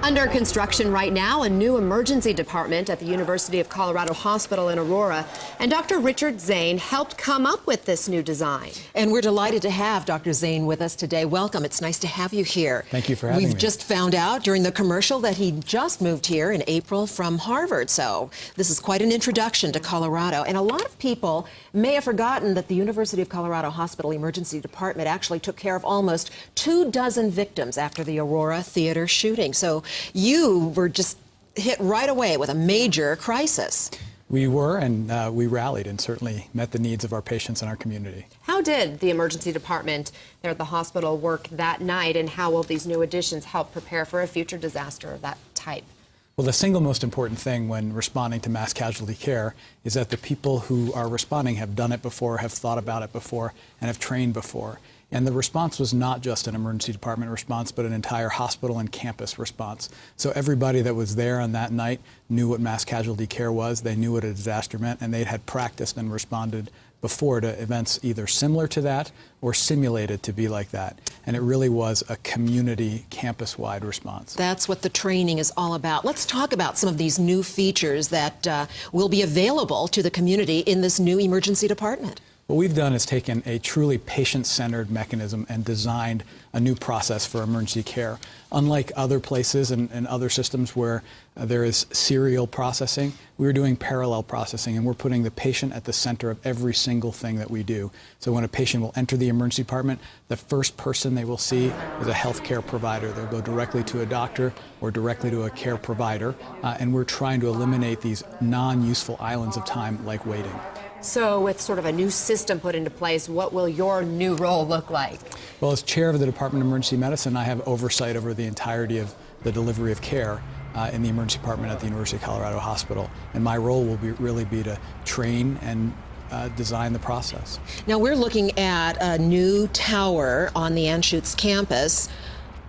Under construction right now, a new emergency department at the University of Colorado Hospital in Aurora. And Dr. Richard Zane helped come up with this new design. And we're delighted to have Dr. Zane with us today. Welcome. It's nice to have you here. Thank you for having me. We've just found out during the commercial that he just moved here in April from Harvard. So this is quite an introduction to Colorado. And a lot of people may have forgotten that the University of Colorado Hospital Emergency Department actually took care of almost 24 victims after the Aurora theater shooting. So you were just hit right away with a major crisis. We were, and we rallied and certainly met the needs of our patients and our community. How did the emergency department there at the hospital work that night, and how will these new additions help prepare for a future disaster of that type? Well, the single most important thing when responding to mass casualty care is that the people who are responding have done it before, have thought about it before, and have trained before. And the response was not just an emergency department response, but an entire hospital and campus response. So everybody that was there on that night knew what mass casualty care was, they knew what a disaster meant, and they had practiced and responded before to events either similar to that or simulated to be like that. And it really was a community, campus-wide response. That's what the training is all about. Let's talk about some of these new features that will be available to the community in this new emergency department. What we've done is taken a truly patient-centered mechanism and designed a new process for emergency care. Unlike other places and other systems where there is serial processing, we're doing parallel processing, and we're putting the patient at the center of every single thing that we do. So when a patient will enter the emergency department, the first person they will see is a healthcare provider. They'll go directly to a doctor or directly to a care provider, and we're trying to eliminate these non-useful islands of time like waiting. So with sort of a new system put into place, what will your new role look like? Well, as chair of the Department of Emergency Medicine, I have oversight over the entirety of the delivery of care in the emergency department at the University of Colorado Hospital. And my role will really be to train and design the process. Now we're looking at a new tower on the Anschutz campus.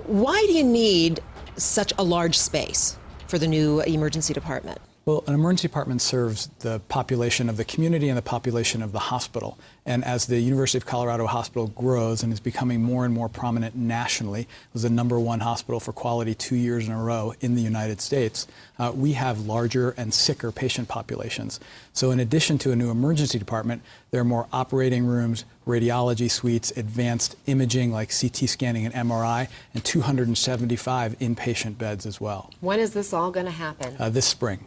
Why do you need such a large space for the new emergency department? Well, an emergency department serves the population of the community and the population of the hospital. And as the University of Colorado Hospital grows and is becoming more and more prominent nationally, it was the #1 hospital for quality 2 years in a row in the United States, we have larger and sicker patient populations. So in addition to a new emergency department, there are more operating rooms, radiology suites, advanced imaging like CT scanning and MRI, and 275 inpatient beds as well. When is this all going to happen? This spring.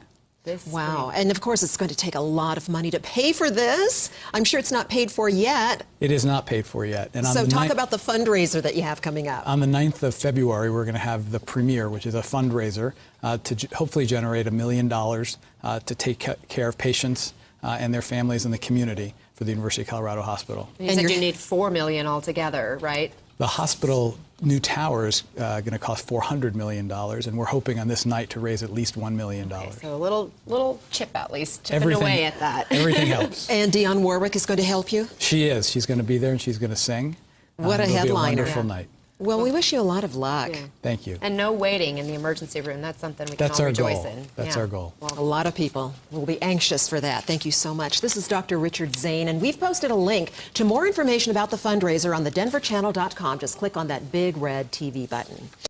Wow. And of course, it's going to take a lot of money to pay for this. I'm sure it's not paid for yet. It is not paid for yet. And so talk about the fundraiser that you have coming up. On the 9th of February, we're going to have the premiere, which is a fundraiser to hopefully generate $1 million to take care of patients and their families in the community for the University of Colorado Hospital. You said you need $4 million altogether, right? The hospital new tower is going to cost $400 million, and we're hoping on this night to raise at least $1 million. Okay, so a little chip at least, chipping away at that. Everything helps. And Dionne Warwick is going to help you? She is. She's going to be there, and she's going to sing. What a headliner. It'll be a wonderful night. Well, we wish you a lot of luck. Yeah. Thank you. And no waiting in the emergency room. That's something we can all rejoice in. That's our goal. Well, a lot of people will be anxious for that. Thank you so much. This is Dr. Richard Zane, and we've posted a link to more information about the fundraiser on thedenverchannel.com. Just click on that big red TV button.